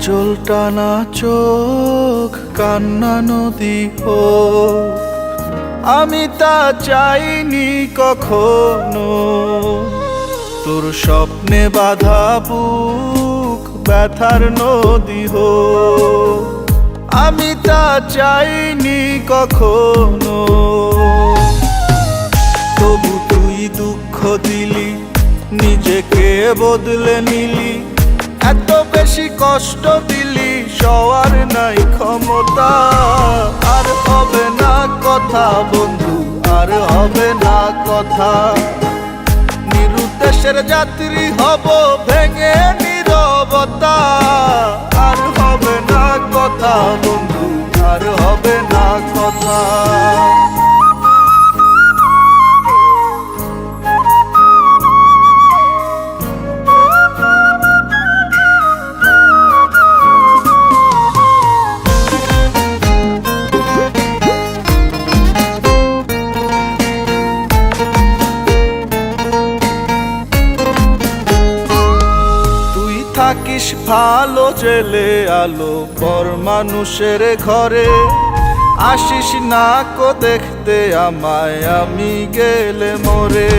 আঁচল টানা চোখ কান্না নদী হোক, আমি তা চাইনি কখনো। তোর স্বপ্নে বাধা বুক ব্যথার নদী হোক, আমি তা চাইনি কখনো। তবু তুই দুঃখ দিলি, নিজেকে বদলে নিলি, এত বেশি কষ্ট দিলি, সওয়ার নাই ক্ষমতা। আর হবে না কথা বন্ধু, আর হবে না কথা। নিরুদ্দেশের যাত্রী হব ভেঙে নীরবতা। আর হবে না কথা বন্ধু, আর হবে না কথা। থাকিস ভালো জেলে আলো পর মানুষের ঘরে, আসিস না কো দেখতে আমায় আমি গেলে মরে।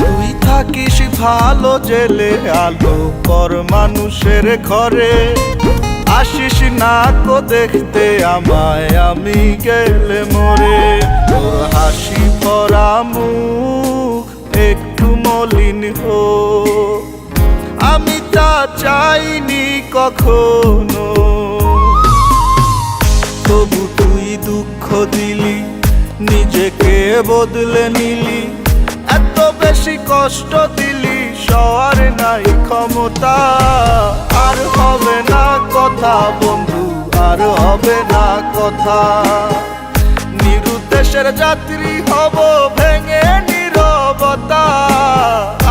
তুই থাকিস ভালো জেলে আলো পর মানুষের ঘরে, আসিস না কো দেখতে আমায় আমি গেলে মরে। তোর হাসি ভরা মুখ একটু মলিন হোক, আমি তা চাইনি কখনো। তবু তুই দুঃখ দিলি, নিজেকে বদলে নিলি, এত বেশি কষ্ট দিলি, সওয়ার নাই ক্ষমতা। আর হবে না কথা বন্ধু, আর হবে না কথা। নিরুদ্দেশের যাত্রী হব ভেঙে নীরবতা।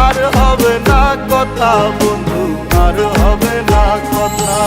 আর হবে না কথা বন্ধু, আর হবে না কথা।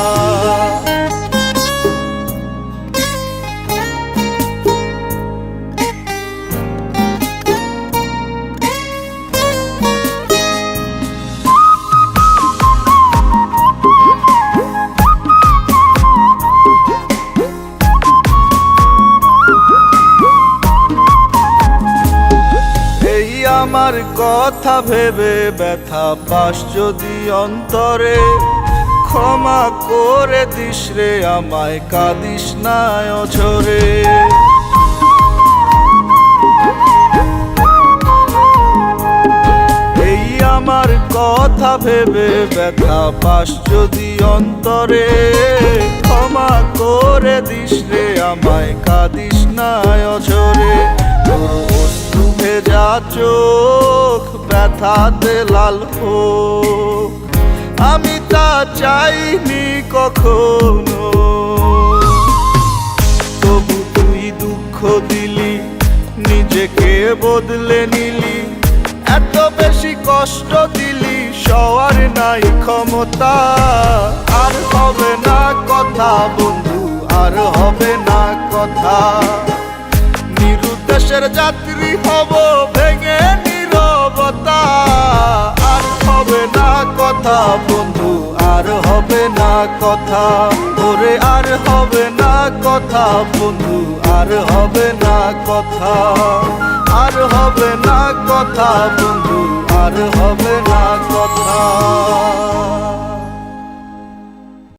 আমার কথা ভেবে ব্যথা পাস যদি অন্তরে, ক্ষমা করে দিস রে আমায়, কাঁদিস না অঝরে। এই আমার কথা ভেবে ব্যথা পাস যদি অন্তরে, ক্ষমা করে দিস রে আমায়, কাঁদিস না অঝরে। ভেজা চোখ ব্যথাতে লাল হোক, আমি তা চাইনি কখনো। তবু তুই দুঃখ দিলি, নিজেকে বদলে নিলি, এত বেশি কষ্ট দিলি, সওয়ার নাই ক্ষমতা। আর হবে না কথা বন্ধু, আর হবে না কথা। নিরুদ্দেশের যাত্রী হব ভেঙে নীরবতা। আর হবে না কথা বন্ধু, আর হবে না কথা। ওরে আর হবে না কথা বন্ধু, আর হবে না কথা। আর হবে না কথা বন্ধু, আর হবে না কথা।